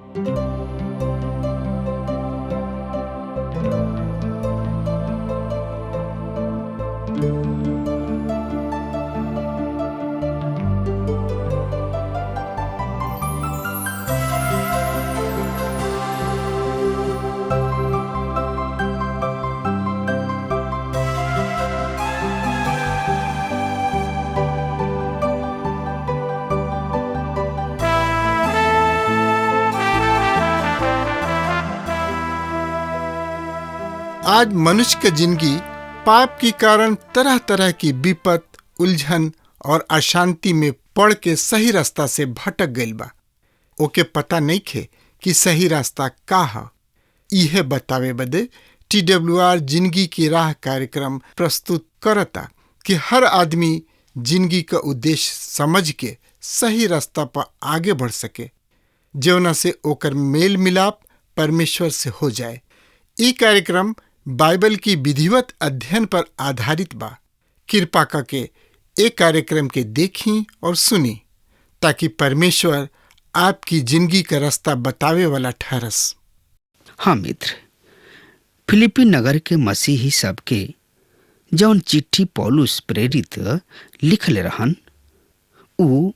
आज मनुष्य की जिंदगी पाप के कारण तरह तरह की विपत, उलझन और अशांति में पड़ के सही रास्ता से भटक गइल बा। ओके पता नहीं खे कि सही रास्ता का है। यह बतावे बदे TWR जिंदगी की राह कार्यक्रम प्रस्तुत करता कि हर आदमी जिंदगी का उद्देश्य समझ के सही रास्ता पर आगे बढ़ सके, जौना से ओकर मेल मिलाप परमेश्वर से हो जाए। ये कार्यक्रम बाइबल की विधिवत अध्ययन पर आधारित बा। कृपा करके एक कार्यक्रम के देखी और सुनी ताकि परमेश्वर आपकी जिंदगी का रास्ता बतावे वाला ठहरस। हाँ मित्र, फिलिपी नगर के मसीही सबके जौन चिट्ठी पौलुस प्रेरित लिखले रहन, उ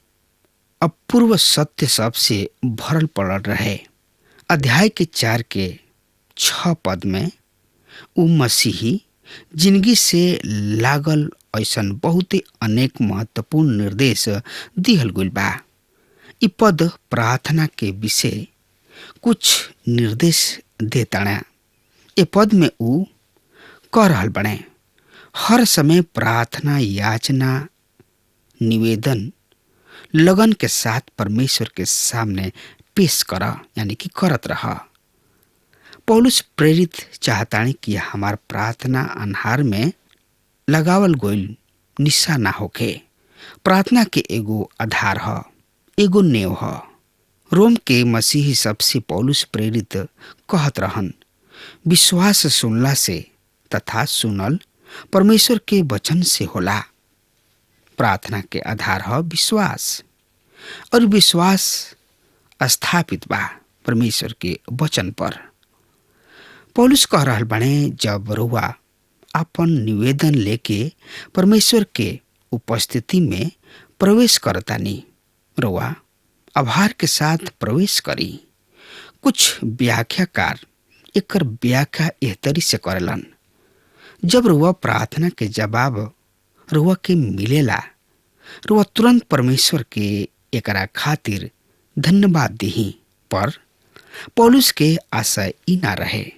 अपूर्व सत्य सब से भरल पड़ल रहे। अध्याय के 4 के 6 पद में उ मसीही जिंदगी से लागल ऐसन बहुत अनेक महत्वपूर्ण निर्देश दिहल गइल बा। इ पद प्रार्थना के विषय कुछ निर्देश देताना। ए पद में उ कह रहल बने, हर समय प्रार्थना, याचना, निवेदन लगन के साथ परमेश्वर के सामने पेश कर, यानी कि करत रह। पौलुस प्रेरित चाहतानी कि हमार प्रार्थना अन्हार में लगावल गोइल निशा ना होके। प्रार्थना के एगो आधार ह, एगो नेव ह। रोम के मसीही सबसे पौलुस प्रेरित कहत रहन, विश्वास सुनला से तथा सुनल परमेश्वर के वचन से होला। प्रार्थना के आधार ह विश्वास, और विश्वास स्थापित बा परमेश्वर के वचन पर। पौलुस कह रहल बने, जब रउआ अपन निवेदन लेके परमेश्वर के उपस्थिति में प्रवेश करतानी, रउआ आभार के साथ प्रवेश करी। कुछ व्याख्याकार एकर व्याख्या एह तरी से करेलन, जब रउआ प्रार्थना के जवाब रउआ के मिलेला, रउआ तुरंत परमेश्वर के एकरा खातिर धन्यवाद दिही। पर पौलुस के आशय ई ना रहे।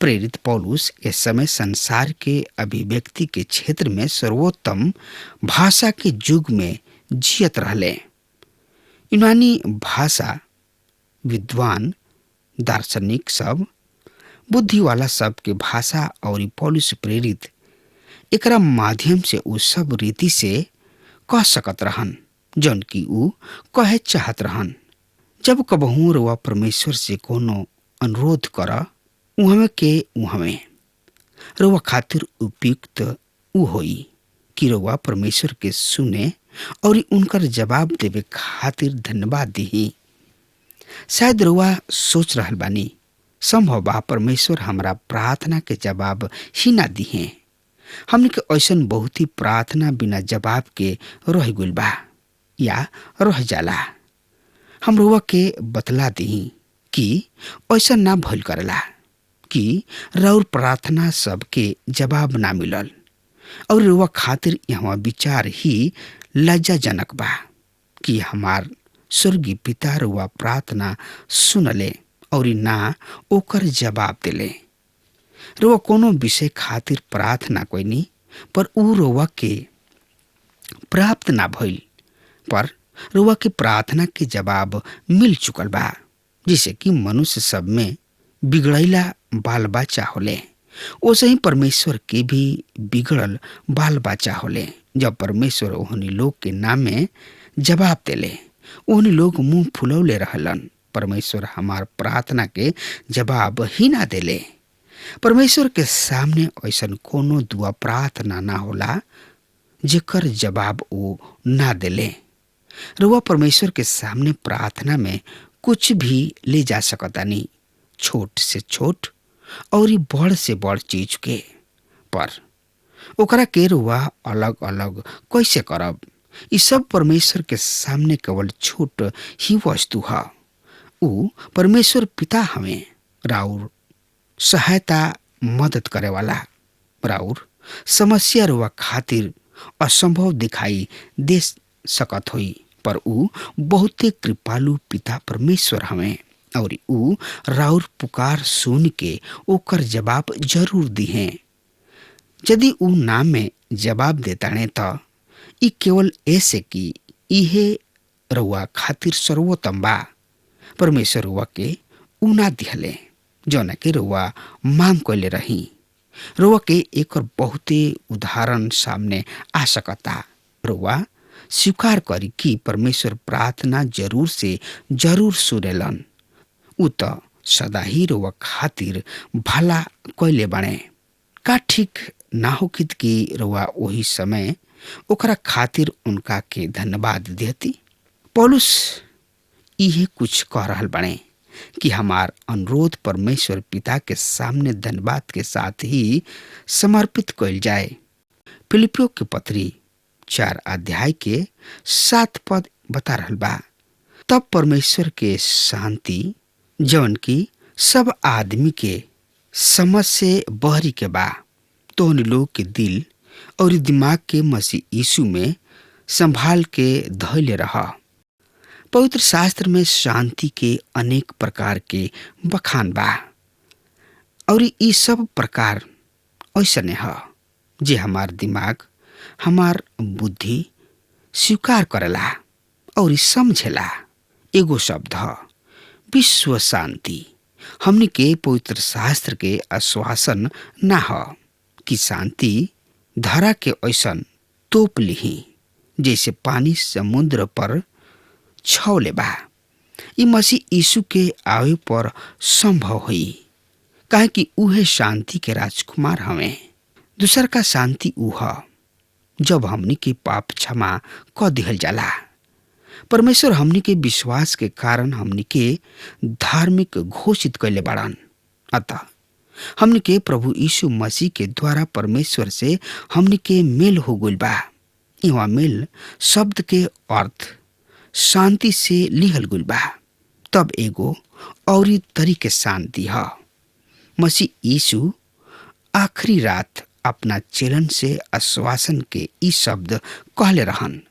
प्रेरित पौलुस इस समय संसार के अभिव्यक्ति के क्षेत्र में सर्वोत्तम भाषा के युग में जियत रहले। यूनानी भाषा विद्वान, दार्शनिक सब, बुद्धि वाला सब के भाषा और पौलुस प्रेरित एकरा माध्यम से उ सब रीति से कह सकत रहन जौन की उ कहे चाहत रहन। जब कबहू रउआ परमेश्वर से कोनो अनुरोध कर, उहमे रउआ खातिर उपयुक्त उ होई कि रउआ परमेश्वर के सुने और उनकर जवाब देवे खातिर धन्यवाद दिही। शायद रउआ सोच रहल बानी, संभव बा परमेश्वर हमरा प्रार्थना के जवाब ही ना दिहे। हमने के ऐसन बहुत ही प्रार्थना बिना जवाब के रह गइल बा या रह जाला। हम रउआ के बतला दिही कि ऐसा ना भइल करला कि रउर प्रार्थना सबके जवाब ना मिलल, और रउआ खातिर यहाँ विचार ही लज्जाजनक बा कि हमार स्वर्गीय पिता रउआ प्रार्थना सुनले और ना ओकर जवाब दिले। रउआ कोनो विषय खातिर प्रार्थना कोइनी, पर उ रउआ के प्राप्त ना भइल, पर रउआ के प्रार्थना के जवाब मिल चुकल बा। जिसे कि मनुष्य सब में बिगड़ैला बाल बच्चा होले, ओसे ही परमेश्वर के भी बिगड़ल बाल बच्चा होले। जब परमेश्वर ओहनी लोग के नाम में जवाब देले, ओहनी लोग मुंह फुलौले रहलन। परमेश्वर हमार प्रार्थना के जवाब ही ना देले। परमेश्वर के सामने ऐसन कोनो दुआ प्रार्थना ना होला जेकर जवाब वो ना देले। रउआ परमेश्वर के सामने प्रार्थना में कुछ भी ले जा सकतानी, छोट से छोट और बड़ से बड़ चीज के, पर ओकरा के रुआ अलग अलग कैसे करब? ई सब परमेश्वर के सामने केवल छोट ही वस्तु है। ऊ परमेश्वर पिता हमें राउर सहायता मदद करे वाला, राउर समस्या रुआ खातिर असंभव दिखाई दे सकत होई, पर ऊ बहुते कृपालु पिता परमेश्वर हमें और ऊ राउर पुकार सुन के ओकर जवाब जरूर दिहे। यदि ऊ नाम में जवाब देताने तो ई केवल ऐसे कि इहे रउआ खातिर सर्वोत्तम बा। परमेश्वर रउआ के ऊ ना दिहले जौना के रउआ मांग कइले रही। रउआ के एक बहुते उदाहरण सामने आ सकता। रउआ स्वीकार करी कि परमेश्वर प्रार्थना जरूर से जरूर सुनेलन। ऊ तो सदा ही रउआ खातिर भला कइले बाणे। का ठीक ना होखित कि रउआ वही समय ओकरा खातिर उनका के धन्यवाद देती? पौलुस इहे कुछ कह रहल बाणे कि हमार अनुरोध परमेश्वर पिता के सामने धन्यवाद के साथ ही समर्पित कइल जाए। फिलिपियों के पत्री 4 अध्याय के 7 पद बता रहल बा, तब परमेश्वर के शांति जौन की सब आदमी के समझ से बहरी के बा, तोहनी लोग के दिल और दिमाग के मसीह यीशु में संभाल के धैर्य रहा। पवित्र शास्त्र में शांति के अनेक प्रकार के बखान बा और ई सब प्रकार ऐसने है जे हमार दिमाग, हमार बुद्धि स्वीकार करेला और समझेला। एगो शब्द है विश्व शांति। हमने के पवित्र शास्त्र के आश्वासन ना है कि शांति धारा के ऐसन तोप लिही जैसे पानी समुद्र पर छौले बा। ई मसीह यीशु के आवे पर संभव हुई, काहे कि उहे शांति के राजकुमार हमें। दूसर का शांति ऊ है जब हमनी के पाप क्षमा क दिहल जाला। परमेश्वर हमनी के विश्वास के कारण हमनी के धार्मिक घोषित कैले बाड़न। अतः हमनी के प्रभु यीशु मसीह के द्वारा परमेश्वर से हमनी के मेल हो गइल बा। यहाँ मेल शब्द के अर्थ शांति से लिहल गइल बा। तब एगो औरी तरीके शांति है। मसीह यीशु आखिरी रात अपना चेलन से आश्वासन के ई शब्द कहले रहन,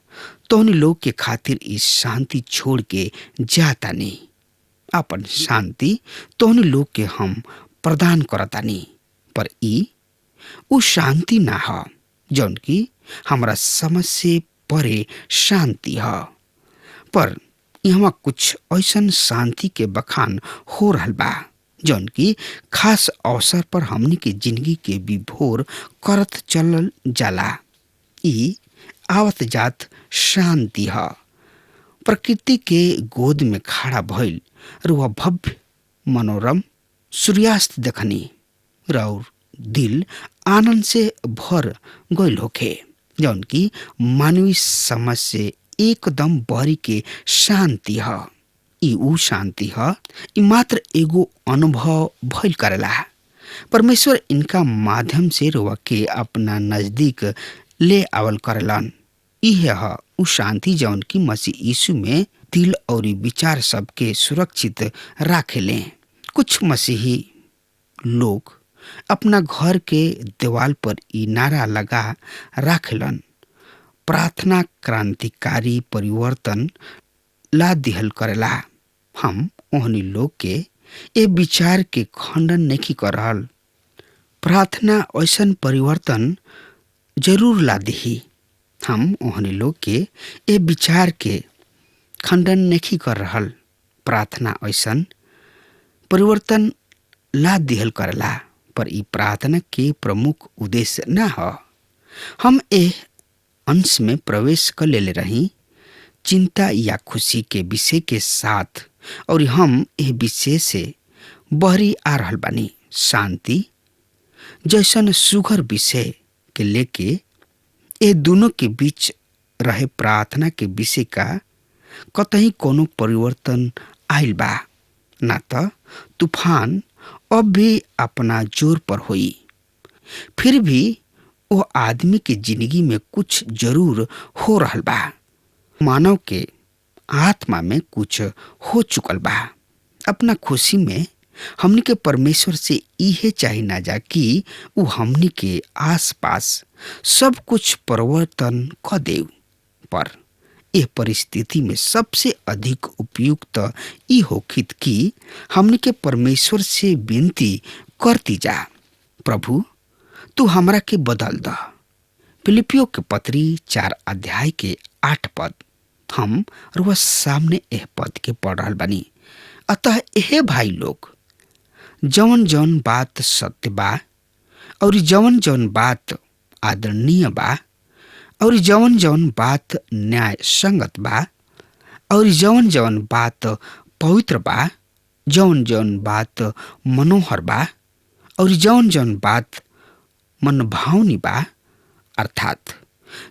तोहनी लोग के खातिर इस शांति छोड़ के जाता नहीं। अपन शांति तोहनी लोग के हम प्रदान करतानी, पर ई उ शांति ना है जौन की हमरा समझ से परे शांति है। पर यहाँ कुछ ऐसन शांति के बखान हो रहल बा जौन की खास अवसर पर हमनी के जिंदगी के विभोर करत चलल जाला। ई आवत जात शांति है। प्रकृति के गोद में खड़ा भइल रुआ भव्य मनोरम सूर्यास्त देखनी और दिल आनंद से भर गइल होखे जौन की मानवीय समझ से एकदम बहरी के शांति है। ई ऊ शांति है, ई मात्र एगो अनुभव भइल करेला। परमेश्वर इनका माध्यम से रुआ के अपना नजदीक ले आवल करेलन। इहे है ऊ शांति जौन की मसीह यीशु में दिल और विचार सबके सुरक्षित राखेले। कुछ मसीही लोग अपना घर के दीवाल पर ई नारा लगा राखेलन, प्रार्थना क्रांतिकारी परिवर्तन ला दिहल करेला। हम ओहनी लोग के ए विचार के खंडन नहीं कर रहल। प्रार्थना ऐसन परिवर्तन जरूर ला दिही। हम ओहनी लोग के ए विचार के खंडन नहीं कर रहल। प्रार्थना ऐसन परिवर्तन ला दिहल करेला, पर ई प्रार्थना के प्रमुख उद्देश्य न है। हम ए अंश में प्रवेश कर ले रही चिंता या खुशी के विषय के साथ, और हम ए विषय से बहरी आ रहल बानी। शांति जैसन सुघर विषय के लेके ए दोनों के बीच रहे प्रार्थना के विषय का कतही कोनो परिवर्तन आइल बा, ना तो तूफान अब भी अपना जोर पर होई। फिर भी वो आदमी के जिंदगी में कुछ जरूर हो रहल बा। मानव के आत्मा में कुछ हो चुकल बा। अपना खुशी में हमनी के परमेश्वर से इहे चाही ना जा कि वो हमनी के आसपास सब कुछ परिवर्तन क देव। पर यह परिस्थिति में सबसे अधिक उपयुक्त ई होखित कि हमनी के परमेश्वर से विनती करती जा, प्रभु तू हमरा के बदल द। फिलिपियो के पत्री 4 अध्याय के 8 पद हम रोज सामने यह पद के पढ़ रहल बानी। अतः यह भाई लोग, जवन जवन बात सत्य बा और जवन जवन बात आदरणीय बा और जवन जवन बात न्याय संगत बा और जवन जवन बात पवित्र बा, जवन जवन बात मनोहर बा और जवन जवन बात मनभावनी बा, अर्थात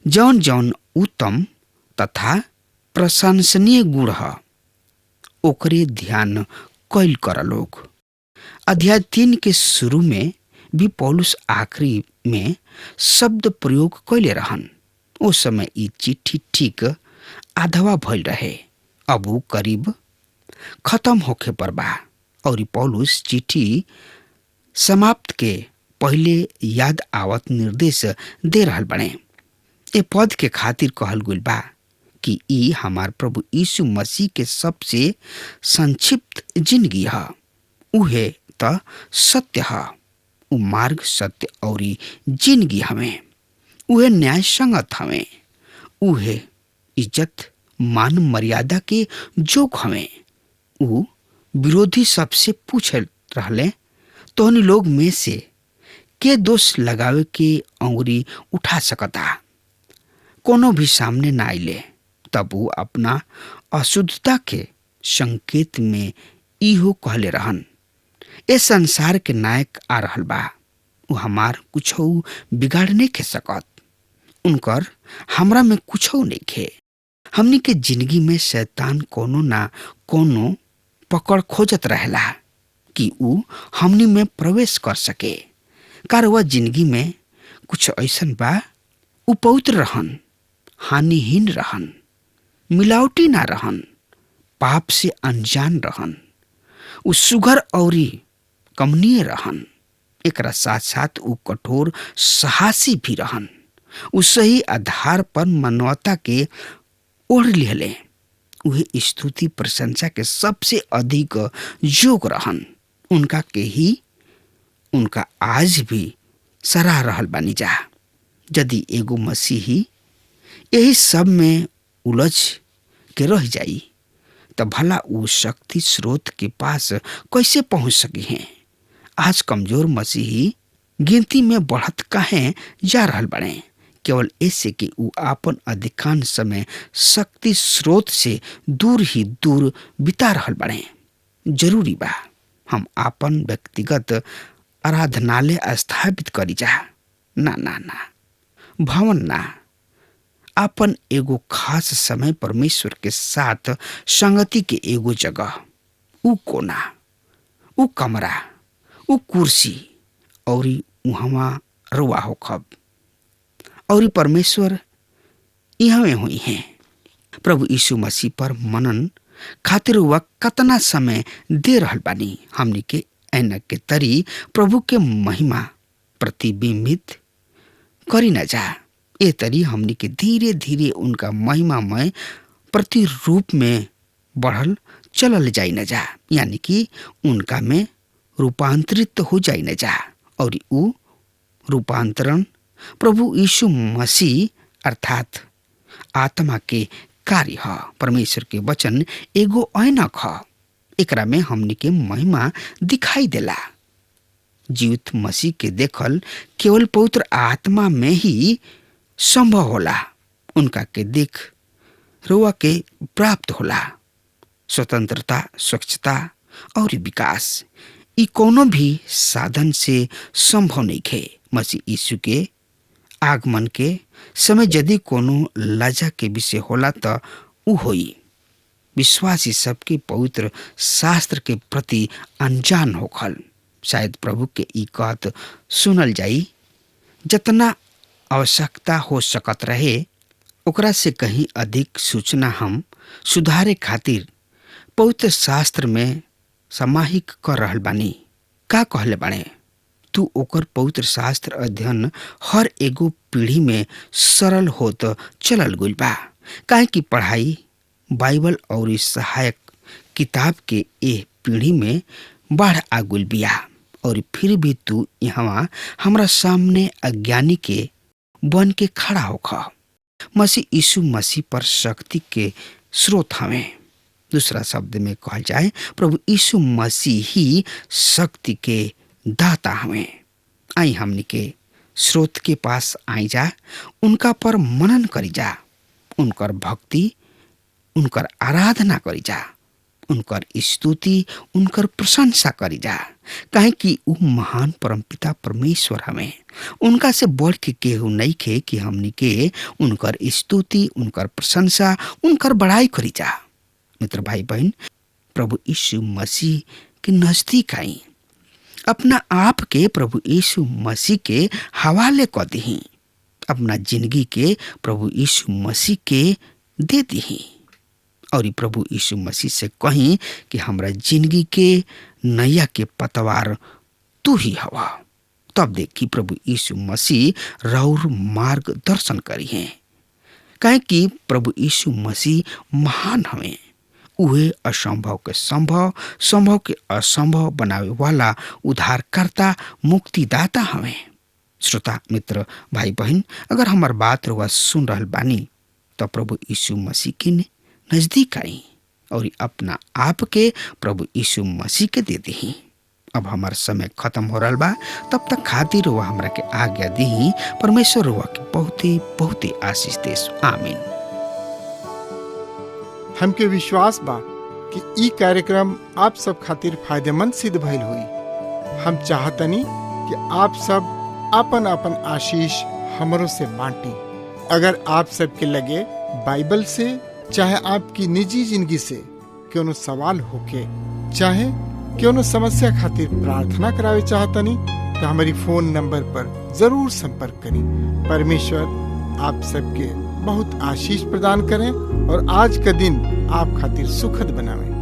जवन जवन उत्तम तथा प्रशंसनीय गुण है, ओकरे ध्यान कैल कर लोग। अध्याय 3 के शुरू में भी पौलुस आखिरी में शब्द प्रयोग कैले रहन। उस समय ई चिट्ठी ठीक आधवा भइल रहे, अब वो करीब खत्म होखे पर बा और पौलुस चिट्ठी समाप्त के पहले याद आवत निर्देश दे रहल बने। ए पद के खातिर कहल गइल बा कि ई हमार प्रभु यीशु मसीह के सबसे संक्षिप्त जिंदगी है। उहे त सत्य है, उ मार्ग सत्य और जिंदगी हमें, उहे न्याय संगत हमें, उहे इज्जत मान मर्यादा के जोग हमें। उ विरोधी सबसे पूछ रहले तो उन लोग में से के दोष लगावे के अंगुरी उठा सकता, कोनो भी सामने ना आइले। तब वो अपना अशुद्धता के संकेत में इहो कहले रहन, ए संसार के नायक आ रहल बा, वो हमार कुछ बिगाड़ नहीं खे सकत, उनकर हमरा में कुछ नहीं खे। हमनी के जिंदगी में शैतान कोनो ना कोनो पकड़ खोजत रहेला कि ऊ हमनी में प्रवेश कर सके। कार वह जिंदगी में कुछ ऐसन बा, ऊ पवित्र रहन, हानिहीन रहन, मिलावटी ना रहन, पाप से अनजान रहन, ऊ सुघर औरी कमनीय रहन। एकरा साथ साथ ऊ कठोर साहसी भी रहन। ऊ सही आधार पर मानवता के ओढ़ लिहले। उहे स्तुति प्रशंसा के सबसे अधिक जोग रहन। उनका के ही उनका आज भी सराह रहल बानी जा। यदि एगो मसीही यही सब में उलझ के रह जाई तो भला वो शक्ति स्रोत के पास कैसे पहुंच सके हैं। आज कमजोर मसीही गिनती में बढ़त काहे जा रहल बने, केवल ऐसे कि वो आपन अधिकांश समय शक्ति स्रोत से दूर ही दूर बिता रहल बने। जरूरी बा हम आपन व्यक्तिगत आराधनालय स्थापित करी जा, ना ना ना, भवन ना, आपन एगो खास समय परमेश्वर के साथ संगति के एगो जगह, ऊ कोना, ऊ कमरा, ऊ कुर्सी और उहवा रुआ होखब और परमेश्वर यहाँ हुई हैं। प्रभु यीशु मसीह पर मनन खातिर वह कतना समय दे रहल बानी। हमनी के ऐनक के तरी प्रभु के महिमा प्रतिबिंबित करी न जा। ए तरी हमनी के धीरे धीरे उनका महिमामय प्रतिरूप में बढ़ल चलल जाई न जा, यानी कि उनका में रूपांतरित हो जाई न जा। और ऊ रूपांतरण प्रभु यीशु मसीह अर्थात आत्मा के कार्य है। परमेश्वर के वचन एगो ऐनक है, एकरा में हमनी के महिमा दिखाई देला। जीवित मसीह के देखल केवल पवित्र आत्मा में ही संभव होला। उनका के देख रुआ के प्राप्त होला। स्वतंत्रता, स्वच्छता और विकास ई कोनो भी साधन से संभव नहीं खे। मसीह यीशु के आगमन के समय यदि कोनो लज्जा के विषय होला तो ऊ होई। विश्वासी सबके पवित्र शास्त्र के प्रति अनजान होखल। शायद प्रभु के ई कहत सुनल जाई, जितना आवश्यकता हो सकत रहे ओकरा से कहीं अधिक सूचना हम सुधारे खातिर पवित्र शास्त्र में समाहिक कर रहल बानी। का कहले बाणे? तू ओकर पवित्र शास्त्र अध्ययन हर एगो पीढ़ी में सरल होत चलल गइल बा, काहे कि पढ़ाई बाइबल और इस सहायक किताब के ए पीढ़ी में बढ़ आ गइल बिया, और फिर भी तू यहाँ हमरा सामने अज्ञानी के बन के खड़ा होखा। मसीह यीशु मसीह पर शक्ति के स्रोत हमें। दूसरा शब्द में कहल जाए, प्रभु यीशु मसीह ही शक्ति के दाता हमें। आई हमनी के स्रोत के पास आई जा, उनका पर मनन करी जा, उनकर भक्ति उनकर आराधना करी जा, उनकर स्तुति उनकर प्रशंसा करी जा, काहे कि उ महान परमपिता परमेश्वर हमें। उनका से बढ़ के केहू नहीं खे कि हमनी के उनकर स्तुति उनकर प्रशंसा उनकर बड़ाई करी जा। मित्र भाई बहन, प्रभु यीशु मसीह के नजदीक आई, अपना आप के प्रभु यीशु मसीह के हवाले कर दही, अपना जिंदगी के प्रभु यीशु मसीह के दे दही, और प्रभु यीशु मसीह से कहीं कि हमरा जिंदगी के नैया के पतवार तू ही हवा। तब देखी प्रभु यीशु मसीह राउर मार्गदर्शन करी है, काहे कि प्रभु यीशु मसीह महान हमें। उहे असंभव के संभव, संभव के असंभव बनावे वाला उद्धारकर्ता मुक्तिदाता हमें। श्रोता मित्र भाई बहन, अगर हमार बात रुआ सुन रहल बानी तो प्रभु यीशु मसीह के नजदीक आई और अपना आप के प्रभु यीशु मसीह के दे दी। अब हमार समय खत्म हो रहा बा, तब तक खातिर रुआ हमरा के आज्ञा दी। परमेश्वर रुआ के बहुते बहुते आशीष देस। आमीन। हमके विश्वास बा कि ई कार्यक्रम आप सब खातिर फायदेमंद सिद्ध भइल हुई। हम चाहतनी कि आप सब अपन अपन आशीष हमरों से बांटी। अगर आप सब के लगे बाइबल से चाहे आपकी निजी जिंदगी से कोनो सवाल होके, चाहे कोनो समस्या खातिर प्रार्थना करावे चाहतनी, तो हमारी फोन नंबर पर जरूर संपर्क करें। परमेश्वर आप सबके बहुत आशीष प्रदान करें और आज का दिन आप खातिर सुखद बनावें।